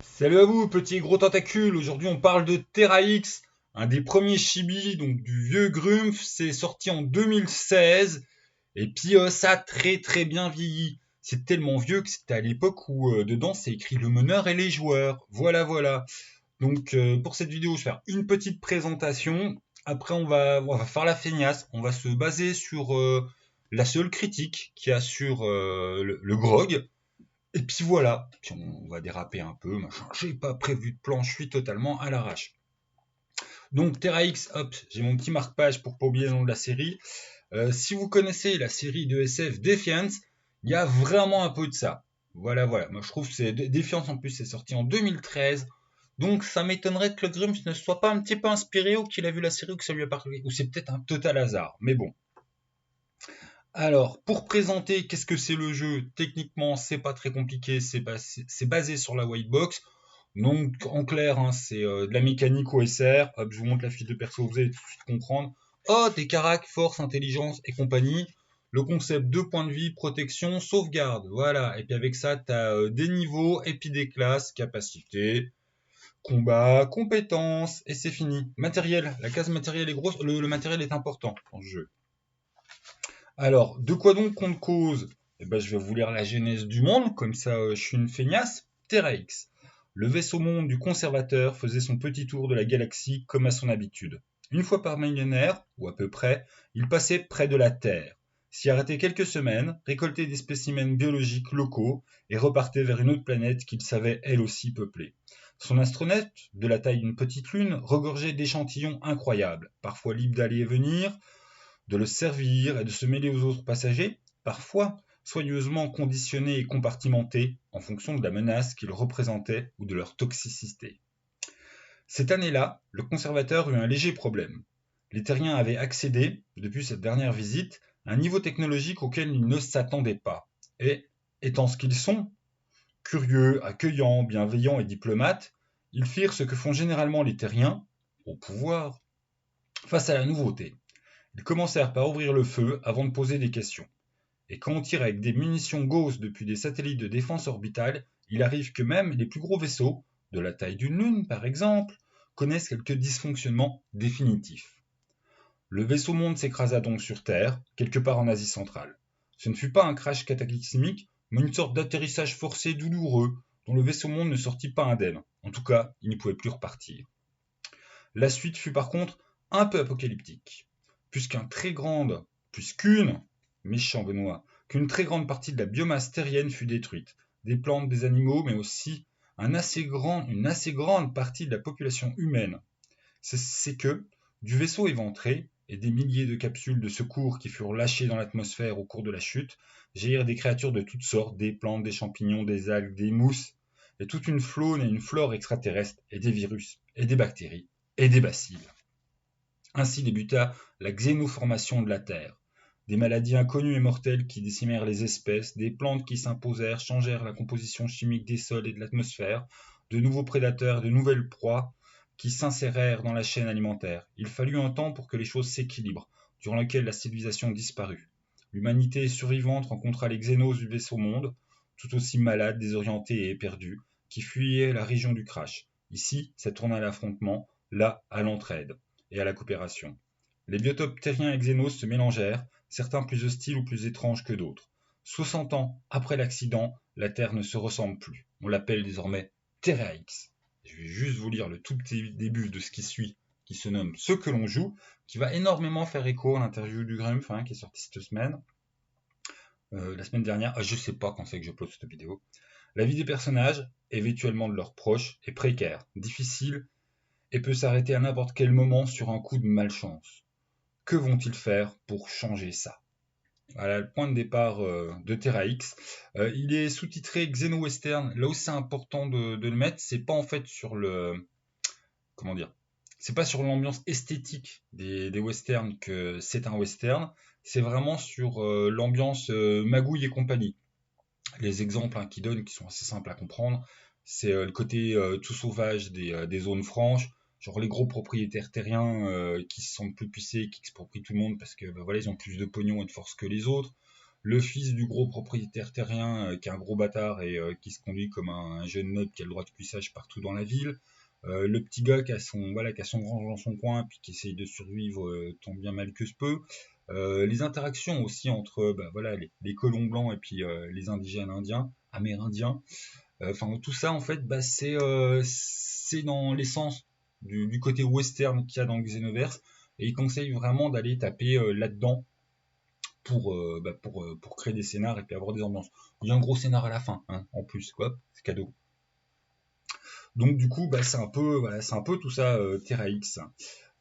Salut à vous, petits gros tentacules. Aujourd'hui, on parle de Terra X, un des premiers chibi, donc du vieux Grumpf. C'est sorti en 2016. Et puis, ça a très très bien vieilli. C'est tellement vieux que c'était à l'époque où dedans c'est écrit le meneur et les joueurs. Voilà, voilà. Donc, pour cette vidéo, je vais faire une petite présentation. Après, on va faire la feignasse. On va se baser sur la seule critique qu'il y a sur le grog. Et puis voilà, puis on va déraper un peu, machin. J'ai pas prévu de plan, je suis totalement à l'arrache. Donc Terra X, hop, j'ai mon petit marque-page pour pas oublier le nom de la série. Si vous connaissez la série de SF Defiance, il y a vraiment un peu de ça. Voilà, voilà. Moi je trouve que c'est Defiance en plus, c'est sorti en 2013. Donc ça m'étonnerait que le Grumps ne soit pas un petit peu inspiré ou qu'il a vu la série ou que ça lui a parlé. Ou c'est peut-être un total hasard. Mais bon. Alors, pour présenter qu'est-ce que c'est le jeu, techniquement, c'est pas très compliqué, c'est basé sur la white box. Donc, en clair, hein, c'est de la mécanique OSR. Hop, je vous montre la fiche de perso, vous allez tout de suite comprendre. Oh, des caracs, force, intelligence et compagnie. Le concept de points de vie, protection, sauvegarde. Voilà. Et puis avec ça, tu as des niveaux et puis des classes, capacité, combat, compétences, et c'est fini. Matériel. La case matériel est grosse. Le matériel est important dans ce jeu. Alors, de quoi donc compte cause? Eh ben, je vais vous lire la genèse du monde, comme ça je suis une feignasse. Terra X. Le vaisseau monde du conservateur faisait son petit tour de la galaxie comme à son habitude. Une fois par millénaire, ou à peu près, il passait près de la Terre, s'y arrêtait quelques semaines, récoltait des spécimens biologiques locaux et repartait vers une autre planète qu'il savait elle aussi peuplée. Son astronaute, de la taille d'une petite lune, regorgeait d'échantillons incroyables, parfois libres d'aller et venir, de le servir et de se mêler aux autres passagers, parfois soigneusement conditionnés et compartimentés en fonction de la menace qu'ils représentaient ou de leur toxicité. Cette année-là, le conservateur eut un léger problème. Les terriens avaient accédé, depuis cette dernière visite, à un niveau technologique auquel ils ne s'attendaient pas. Et, étant ce qu'ils sont, curieux, accueillants, bienveillants et diplomates, ils firent ce que font généralement les terriens, au pouvoir, face à la nouveauté. Ils commencèrent par ouvrir le feu avant de poser des questions. Et quand on tire avec des munitions Gauss depuis des satellites de défense orbitale, il arrive que même les plus gros vaisseaux, de la taille d'une lune par exemple, connaissent quelques dysfonctionnements définitifs. Le vaisseau monde s'écrasa donc sur Terre, quelque part en Asie centrale. Ce ne fut pas un crash cataclysmique, mais une sorte d'atterrissage forcé douloureux, dont le vaisseau monde ne sortit pas indemne. En tout cas, il ne pouvait plus repartir. La suite fut par contre un peu apocalyptique, puisqu'une, méchant Benoît, qu'une très grande partie de la biomasse terrienne fut détruite, des plantes, des animaux, mais aussi une assez grande partie de la population humaine. C'est que, du vaisseau éventré et des milliers de capsules de secours qui furent lâchées dans l'atmosphère au cours de la chute, jaillirent des créatures de toutes sortes, des plantes, des champignons, des algues, des mousses, et toute une faune et une flore extraterrestres, et des virus, et des bactéries, et des bacilles. Ainsi débuta la xénoformation de la Terre. Des maladies inconnues et mortelles qui décimèrent les espèces, des plantes qui s'imposèrent, changèrent la composition chimique des sols et de l'atmosphère, de nouveaux prédateurs et de nouvelles proies qui s'insérèrent dans la chaîne alimentaire. Il fallut un temps pour que les choses s'équilibrent, durant lequel la civilisation disparut. L'humanité survivante rencontra les xénos du vaisseau monde, tout aussi malades, désorientés et éperdus, qui fuyaient la région du crash. Ici, ça tourna à l'affrontement, là, à l'entraide et à la coopération. Les biotopes terriens et xénos se mélangèrent, certains plus hostiles ou plus étranges que d'autres. 60 ans après l'accident, la Terre ne se ressemble plus. On l'appelle désormais Terra X. Je vais juste vous lire le tout petit début de ce qui suit, qui se nomme Ce que l'on joue, qui va énormément faire écho à l'interview du Grumpf, qui est sortie cette semaine. La semaine dernière, je sais pas quand c'est que j'upload cette vidéo. La vie des personnages, éventuellement de leurs proches, est précaire, difficile et peut s'arrêter à n'importe quel moment sur un coup de malchance. Que vont-ils faire pour changer ça? Voilà le point de départ de Terra X. Il est sous-titré Xeno Western. Là où c'est important de le mettre, c'est pas en fait sur le. Comment dire? C'est pas sur l'ambiance esthétique des westerns que c'est un western. C'est vraiment sur l'ambiance magouille et compagnie. Les exemples qu'il donne, qui sont assez simples à comprendre, c'est le côté tout sauvage des zones franches, genre les gros propriétaires terriens qui se sentent plus puissés, qui exproprient tout le monde parce que voilà, ils ont plus de pognon et de force que les autres. le fils du gros propriétaire terrien qui est un gros bâtard et qui se conduit comme un jeune noble qui a le droit de cuissage partout dans la ville. Le petit gars qui a son grange dans son coin puis qui essaye de survivre tant bien mal que se peut. Les interactions aussi entre voilà, les colons blancs et puis les indigènes indiens, amérindiens. Enfin, tout ça, en fait, c'est dans l'essence du côté western qu'il y a dans le Xenoverse. Et il conseille vraiment d'aller taper là-dedans pour créer des scénars et puis avoir des ambiances. Il y a un gros scénar à la fin, hein, en plus, quoi, c'est cadeau. Donc du coup, c'est un peu tout ça, Terra X.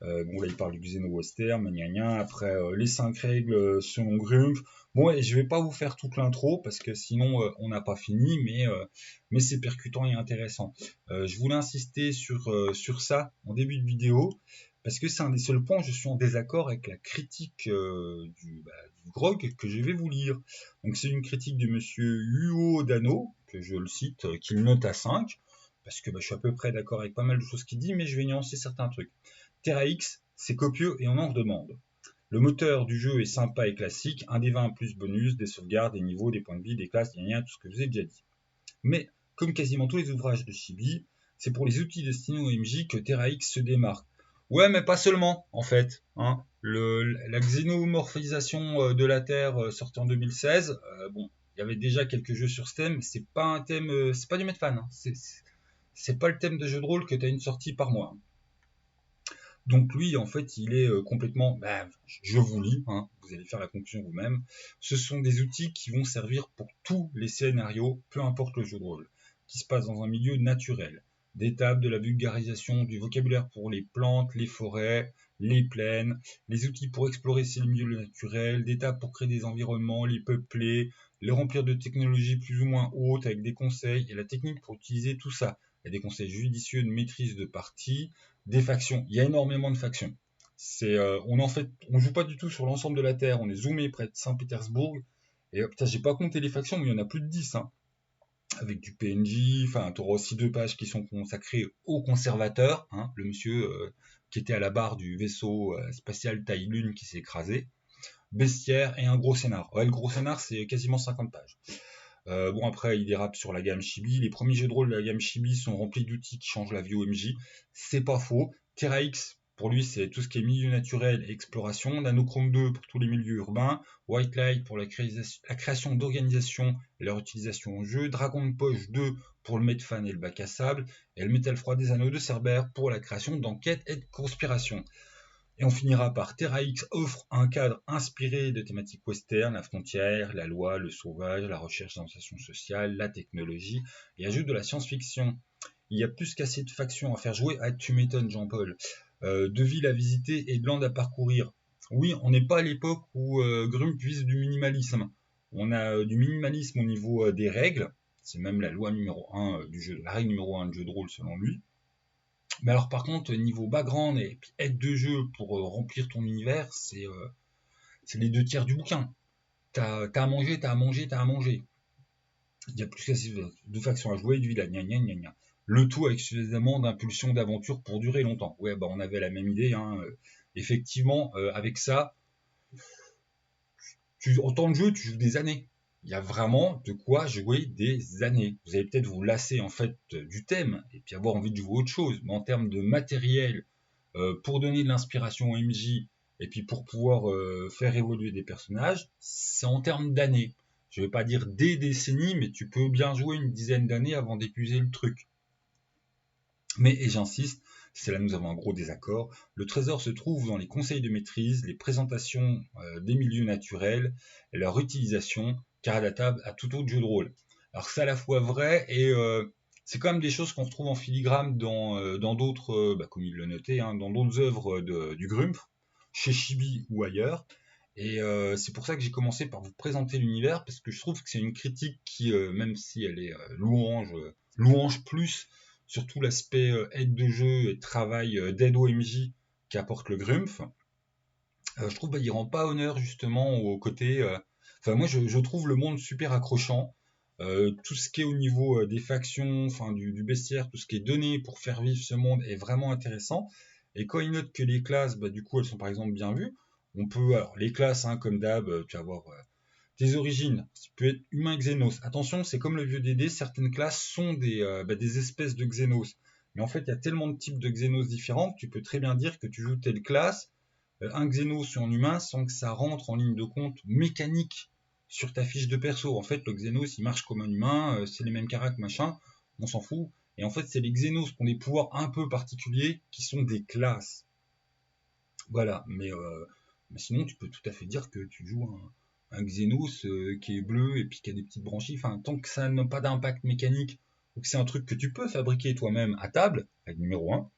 Bon, là, il parle du Xeno-Western, gna gna. Après, les 5 règles selon Grumpf. Bon, et je vais pas vous faire toute l'intro, parce que sinon, on n'a pas fini, mais c'est percutant et intéressant. Je voulais insister sur ça en début de vidéo, parce que c'est un des seuls points où je suis en désaccord avec la critique du GROG que je vais vous lire. Donc, c'est une critique de monsieur Huo Dano, que je le cite, qu'il note à 5, parce que je suis à peu près d'accord avec pas mal de choses qu'il dit, mais je vais nuancer certains trucs. Terra X, c'est copieux et on en redemande. Le moteur du jeu est sympa et classique, un des 20 plus bonus, des sauvegardes, des niveaux, des points de vie, des classes, tout ce que je vous ai déjà dit. Mais, comme quasiment tous les ouvrages de Chibi, c'est pour les outils destinés au MJ que Terra X se démarque. Ouais, mais pas seulement, en fait. Hein. La xénomorphisation de la Terre sortie en 2016, bon, il y avait déjà quelques jeux sur ce thème, mais c'est pas un thème, c'est pas du Medfan. Hein. C'est pas le thème de jeu de rôle que tu as une sortie par mois. Donc lui, en fait, il est complètement, je vous lis, hein, vous allez faire la conclusion vous-même, ce sont des outils qui vont servir pour tous les scénarios, peu importe le jeu de rôle, qui se passe dans un milieu naturel. Des tables, de la vulgarisation, du vocabulaire pour les plantes, les forêts, les plaines, les outils pour explorer ces milieux naturels, des tables pour créer des environnements, les peupler, les remplir de technologies plus ou moins hautes avec des conseils et la technique pour utiliser tout ça. Il y a des conseils judicieux de maîtrise de partie, des factions. Il y a énormément de factions. On joue pas du tout sur l'ensemble de la Terre. On est zoomé près de Saint-Pétersbourg. Et putain, j'ai pas compté les factions, mais il y en a plus de 10. Hein. Avec du PNJ. Enfin, tu auras aussi 2 pages qui sont consacrées aux conservateurs. Hein, le monsieur qui était à la barre du vaisseau spatial Taille Lune qui s'est écrasé. Bestiaire et un gros scénar. Ouais, le gros scénar, c'est quasiment 50 pages. Bon, après, il dérape sur la gamme Chibi. Les premiers jeux de rôle de la gamme Chibi sont remplis d'outils qui changent la vie au MJ. C'est pas faux. Terra X, pour lui, c'est tout ce qui est milieu naturel et exploration. Nanochrome 2 pour tous les milieux urbains. White Light pour la création d'organisations et leur utilisation en jeu. Dragon de Poche 2 pour le Medfan et le bac à sable. Et le Métal Froid des Anneaux de Cerbère pour la création d'enquêtes et de conspirations. Et on finira par Terra X offre un cadre inspiré de thématiques western, la frontière, la loi, le sauvage, la recherche d'orientation sociale, la technologie, et ajoute de la science-fiction. Il y a plus qu'assez de factions à faire jouer. Ah, tu m'étonnes, Jean-Paul. De villes à visiter et de landes à parcourir. Oui, on n'est pas à l'époque où Grump vise du minimalisme. On a du minimalisme au niveau des règles. C'est même la loi numéro 1 du jeu, la règle numéro 1 du jeu de rôle selon lui. Mais alors par contre, niveau background et puis aide de jeu pour remplir ton univers, c'est les 2 tiers du bouquin. T'as à manger, t'as à manger, t'as à manger. Il y a plus qu'assez de factions à jouer, du village, gna gna gna gna. Le tout avec suffisamment d'impulsion d'aventure pour durer longtemps. Ouais, on avait la même idée. Hein. Effectivement, avec ça, en temps de jeu, tu joues des années. Il y a vraiment de quoi jouer des années. Vous allez peut-être vous lasser en fait du thème et puis avoir envie de jouer autre chose. Mais en termes de matériel, pour donner de l'inspiration au MJ et puis pour pouvoir faire évoluer des personnages, c'est en termes d'années. Je ne vais pas dire des décennies, mais tu peux bien jouer une dizaine d'années avant d'épuiser le truc. Mais, et j'insiste, c'est là que nous avons un gros désaccord, le trésor se trouve dans les conseils de maîtrise, les présentations des milieux naturels, et leur utilisation, car adaptable à tout autre jeu de rôle. Alors c'est à la fois vrai et c'est quand même des choses qu'on retrouve en filigrane dans d'autres, comme il le notait, hein, dans d'autres œuvres du Grumpf, chez Chibi ou ailleurs. Et c'est pour ça que j'ai commencé par vous présenter l'univers, parce que je trouve que c'est une critique qui, même si elle est louange plus, surtout l'aspect aide de jeu et travail d'aide au MJ qu'apporte le Grumpf, je trouve qu'il rend pas honneur justement au côté. Enfin, moi, je trouve le monde super accrochant. Tout ce qui est au niveau des factions, enfin du bestiaire, tout ce qui est donné pour faire vivre ce monde est vraiment intéressant. Et quand il note que les classes, du coup, elles sont par exemple bien vues, on peut, alors les classes, hein, comme d'hab, tu vas voir Tes origines, tu peux être humain Xenos. Attention, c'est comme le vieux DD, certaines classes sont des espèces de Xenos. Mais en fait, il y a tellement de types de Xenos différents que tu peux très bien dire que tu joues telle classe, un Xenos ou un humain, sans que ça rentre en ligne de compte mécanique sur ta fiche de perso. En fait, le Xenos, il marche comme un humain, c'est les mêmes caractères, machin, on s'en fout. Et en fait, c'est les Xenos qui ont des pouvoirs un peu particuliers qui sont des classes. Voilà, mais sinon, tu peux tout à fait dire que tu joues un Xenos qui est bleu et puis qui a des petites branchies. Enfin, tant que ça n'a pas d'impact mécanique ou que c'est un truc que tu peux fabriquer toi-même à table, avec numéro 1,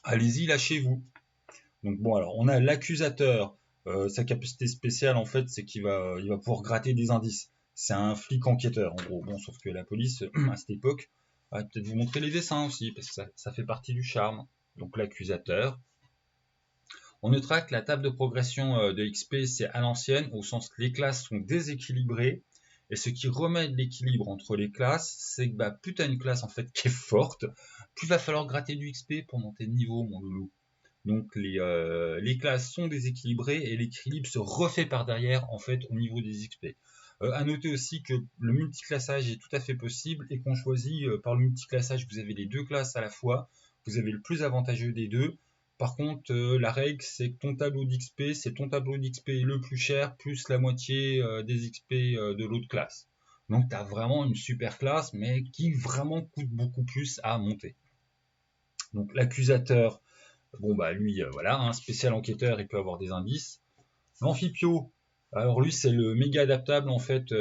allez-y, lâchez-vous. Donc bon, alors on a l'accusateur. Sa capacité spéciale, en fait, c'est il va pouvoir gratter des indices. C'est un flic enquêteur, en gros. Bon, sauf que la police, à cette époque, va peut-être vous montrer les dessins aussi, parce que ça fait partie du charme. Donc l'accusateur. On notera que la table de progression de XP, c'est à l'ancienne, au sens que les classes sont déséquilibrées. Et ce qui remet de l'équilibre entre les classes, c'est que plus tu as une classe en fait qui est forte, plus il va falloir gratter du XP pour monter de niveau, mon loulou. Donc les classes sont déséquilibrées et l'équilibre se refait par derrière en fait au niveau des XP. À noter aussi que le multiclassage est tout à fait possible et qu'on choisit par le multiclassage, vous avez les deux classes à la fois, vous avez le plus avantageux des deux. Par contre, la règle, c'est que ton tableau d'XP, c'est ton tableau d'XP le plus cher, plus la moitié des XP de l'autre classe. Donc, tu as vraiment une super classe, mais qui vraiment coûte beaucoup plus à monter. Donc, l'accusateur, bon, bah lui, voilà, un spécial enquêteur, il peut avoir des indices. L'amphipio, alors lui, c'est le méga adaptable, en fait.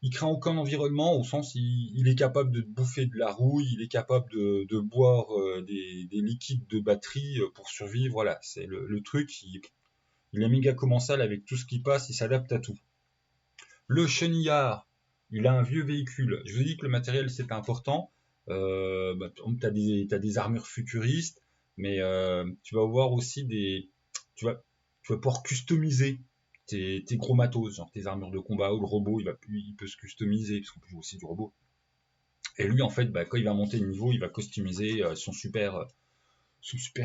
Il craint aucun environnement, au sens il est capable de bouffer de la rouille, il est capable de boire des liquides de batterie pour survivre. Voilà, c'est le truc. Il est méga commensal avec tout ce qui passe, il s'adapte à tout. Le chenillard, il a un vieux véhicule. Je vous dis que le matériel c'est important. Tu as des armures futuristes, mais tu vas voir aussi tu vas, tu vas pouvoir customiser tes gros matos, genre tes armures de combat ou le robot, il peut se customiser, parce qu'on peut jouer aussi du robot. Et lui, en fait, quand il va monter de niveau, il va customiser son super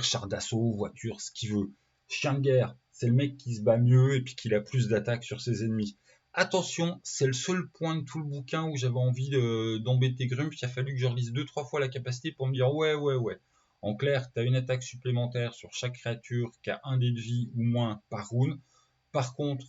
char d'assaut, voiture, ce qu'il veut. Chien de guerre, c'est le mec qui se bat mieux et puis qui a plus d'attaques sur ses ennemis. Attention, c'est le seul point de tout le bouquin où j'avais envie d'embêter Grump. Il a fallu que je relise 2-3 fois la capacité pour me dire ouais. En clair, tu as une attaque supplémentaire sur chaque créature qui a un dé de vie ou moins par round. Par contre,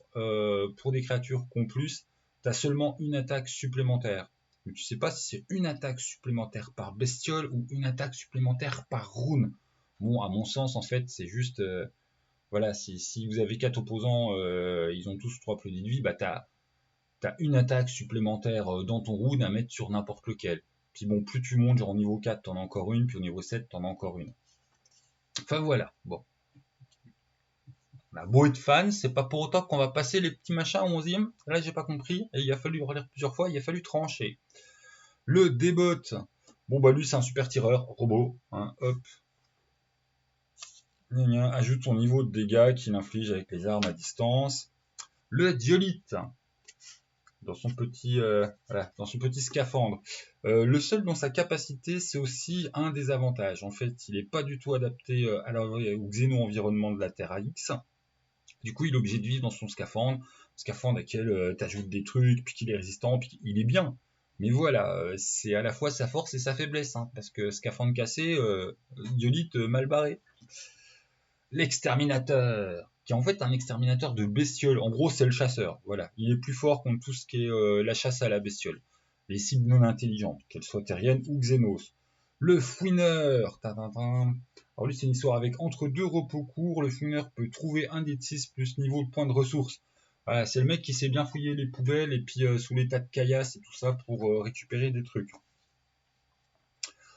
pour des créatures qui ont plus, tu as seulement une attaque supplémentaire. Mais tu sais pas si c'est une attaque supplémentaire par bestiole ou une attaque supplémentaire par rune. Bon, à mon sens, en fait, c'est juste, voilà, si vous avez 4 opposants, ils ont tous 3 plus de vie, t'as une attaque supplémentaire dans ton rune à mettre sur n'importe lequel. Puis bon, plus tu montes, genre au niveau 4, t'en as encore une, puis au niveau 7, t'en as encore une. Enfin voilà, bon. On a beau être fan, c'est pas pour autant qu'on va passer les petits machins au 11e. Là, j'ai pas compris, et il a fallu relire plusieurs fois, il a fallu trancher. Le débot, bon bah lui c'est un super tireur, robot, hein, hop. Ajoute son niveau de dégâts qu'il inflige avec les armes à distance. Le diolite, dans son petit, dans son petit scaphandre. Le seul dont sa capacité, c'est aussi un des avantages. En fait, il n'est pas du tout adapté au xéno-environnement de la Terre AX. Du coup, il est obligé de vivre dans son scaphandre à quel tu ajoutes des trucs, puis qu'il est résistant, puis il est bien. Mais voilà, c'est à la fois sa force et sa faiblesse, hein, parce que scaphandre cassé, diolite mal barré. L'exterminateur, qui est en fait un exterminateur de bestioles. En gros, c'est le chasseur. Voilà, il est plus fort contre tout ce qui est la chasse à la bestiole. Les cibles non intelligentes, qu'elles soient terriennes ou xénos. Le fouineur. Alors lui, c'est une histoire avec entre deux repos courts. Le fouineur peut trouver un des 6 plus niveau de point de ressources. Voilà, c'est le mec qui sait bien fouiller les poubelles et puis sous les tas de caillasses et tout ça pour récupérer des trucs.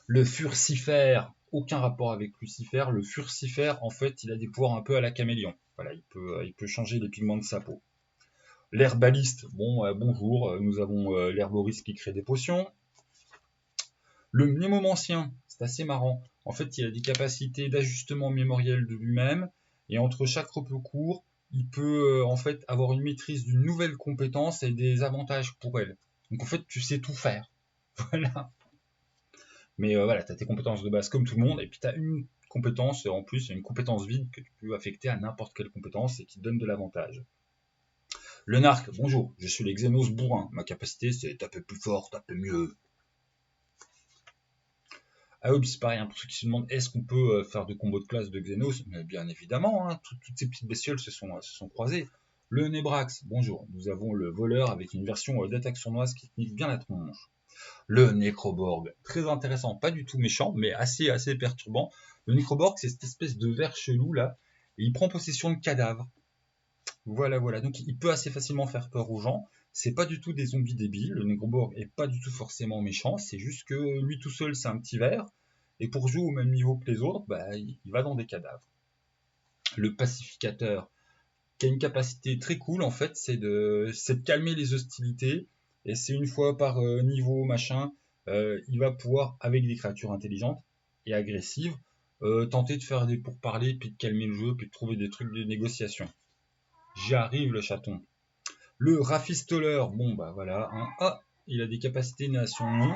Le furcifère, aucun rapport avec Lucifer. Le furcifère, en fait, il a des pouvoirs un peu à la caméléon. Voilà, il peut changer les pigments de sa peau. L'herbaliste, bon, bonjour, nous avons l'herboriste qui crée des potions. Le mnémomancien, c'est assez marrant. En fait, il a des capacités d'ajustement mémoriel de lui-même, et entre chaque repos court, il peut en fait avoir une maîtrise d'une nouvelle compétence et des avantages pour elle. Donc en fait, tu sais tout faire. Voilà. Mais voilà, tu as tes compétences de base comme tout le monde, et puis tu as une compétence en plus, une compétence vide que tu peux affecter à n'importe quelle compétence et qui te donne de l'avantage. Le narc, bonjour, je suis les Xenos bourrin. Ma capacité, c'est taper plus fort, taper mieux. Aob, c'est pareil, hein, pour ceux qui se demandent est-ce qu'on peut faire de combos de classe de Xenos, mais bien évidemment, hein, toutes ces petites bestioles se sont croisées. Le Nebrax, bonjour, nous avons le voleur avec une version d'attaque sournoise qui nique bien la tronche. Le Necroborg, très intéressant, pas du tout méchant, mais assez perturbant. Le Necroborg, c'est cette espèce de ver chelou là, et il prend possession de cadavres. Voilà. Donc il peut assez facilement faire peur aux gens. C'est pas du tout des zombies débiles. Le Necroborg est pas du tout forcément méchant. C'est juste que lui tout seul, c'est un petit ver. Et pour jouer au même niveau que les autres, bah, il va dans des cadavres. Le pacificateur, qui a une capacité très cool en fait, c'est de calmer les hostilités. Et c'est une fois par niveau machin, il va pouvoir, avec des créatures intelligentes et agressives, tenter de faire des pourparlers, puis de calmer le jeu, puis de trouver des trucs de négociation. J'y arrive le chaton. Le rafistoleur, bon bah voilà, hein. Ah, il a des capacités à son nom.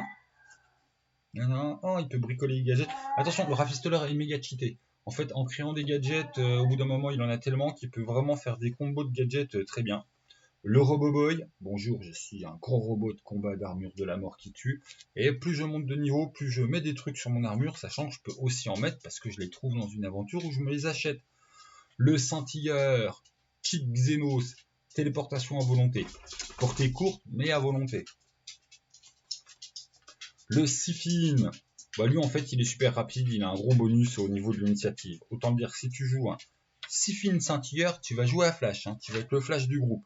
Oh, il peut bricoler des gadgets. Attention, le rafistoleur est méga cheaté. En fait, en créant des gadgets, au bout d'un moment, il en a tellement qu'il peut vraiment faire des combos de gadgets très bien. Le Roboboy, bonjour, je suis un gros robot de combat d'armure de la mort qui tue. Et plus je monte de niveau, plus je mets des trucs sur mon armure, sachant que je peux aussi en mettre parce que je les trouve dans une aventure où je me les achète. Le scintilleur, Kit Xenos, téléportation à volonté. Portée courte, mais à volonté. Le Sifin, bah lui en fait il est super rapide, il a un gros bonus au niveau de l'initiative. Autant dire que si tu joues un Sifin scintilleur, tu vas jouer à Flash, hein, tu vas être le Flash du groupe.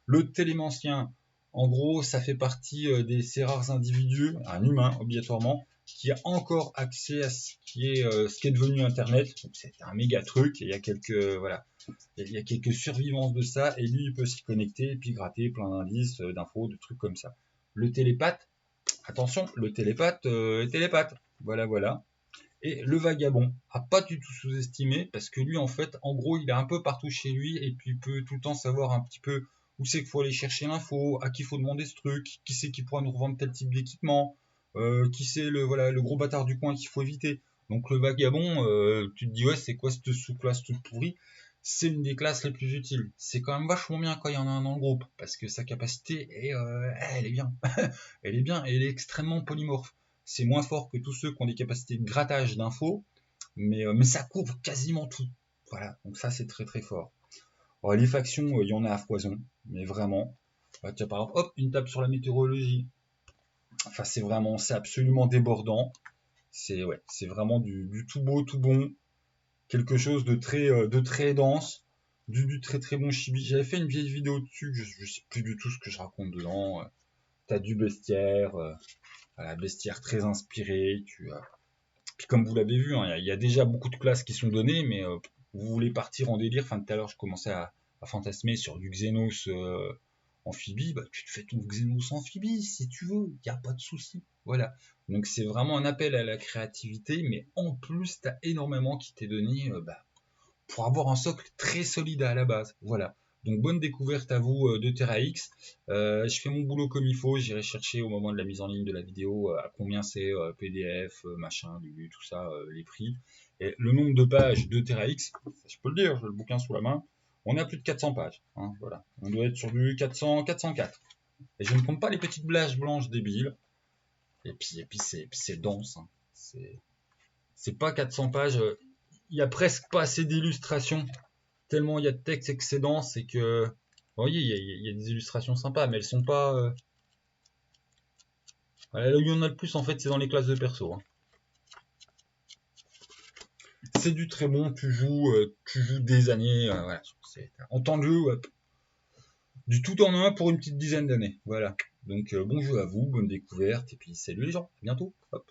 Le Télémancien, en gros ça fait partie de ces rares individus, un humain obligatoirement, qui a encore accès à ce qui est devenu Internet. C'est un méga truc, et il y a quelques survivances de ça, et lui il peut s'y connecter et puis gratter plein d'indices, d'infos, de trucs comme ça. Le télépathe, attention, le télépathe est télépathe. Voilà. Et le vagabond, à pas du tout sous-estimer, parce que lui, en fait, en gros, il est un peu partout chez lui, et puis il peut tout le temps savoir un petit peu où c'est qu'il faut aller chercher l'info, à qui il faut demander ce truc, qui c'est qui pourra nous revendre tel type d'équipement, qui c'est le gros bâtard du coin qu'il faut éviter. Donc le vagabond, tu te dis, ouais, c'est quoi cette sous-classe toute pourrie? C'est une des classes les plus utiles. C'est quand même vachement bien quand il y en a un dans le groupe, parce que sa capacité, elle est bien. Elle est bien, et elle est extrêmement polymorphe. C'est moins fort que tous ceux qui ont des capacités de grattage d'infos, mais ça couvre quasiment tout. Voilà, donc ça c'est très très fort. Alors, les factions, il y en a à foison, mais vraiment. Tu as par exemple, hop, une table sur la météorologie. Enfin, c'est absolument débordant. C'est vraiment du tout beau, tout bon. Quelque chose de très dense, du très très bon chibi. J'avais fait une vieille vidéo dessus, je sais plus du tout ce que je raconte dedans. T'as du bestiaire, voilà, bestiaire très inspiré. Puis comme vous l'avez vu, hein, il y a déjà beaucoup de classes qui sont données, mais vous voulez partir en délire. Enfin, tout à l'heure, je commençais à fantasmer sur du Xenos amphibie. Bah, tu te fais ton Xenos amphibie si tu veux, il n'y a pas de souci. Voilà. Donc c'est vraiment un appel à la créativité, mais en plus, tu as énormément qui t'est donné pour avoir un socle très solide à la base. Voilà. Donc bonne découverte à vous de Terra X. Je fais mon boulot comme il faut. J'irai chercher au moment de la mise en ligne de la vidéo à combien c'est PDF, machin, tout ça, les prix. Et le nombre de pages de Terra X, je peux le dire, j'ai le bouquin sous la main. On a plus de 400 pages. Hein, voilà. On doit être sur du 404. Et je ne compte pas les petites blagues blanches débiles. Et puis c'est dense. Hein. C'est pas 400 pages. Il y a presque pas assez d'illustrations. Tellement il y a de texte excédent, c'est que. Vous voyez, il y a des illustrations sympas, mais elles sont pas. Voilà, là où il y en a le plus, en fait, c'est dans les classes de perso. Hein. C'est du très bon, tu joues des années. Voilà, en temps de jeu, du tout en un pour une petite dizaine d'années. Voilà. Donc bon jeu à vous, bonne découverte, et puis salut les gens, à bientôt. Hop.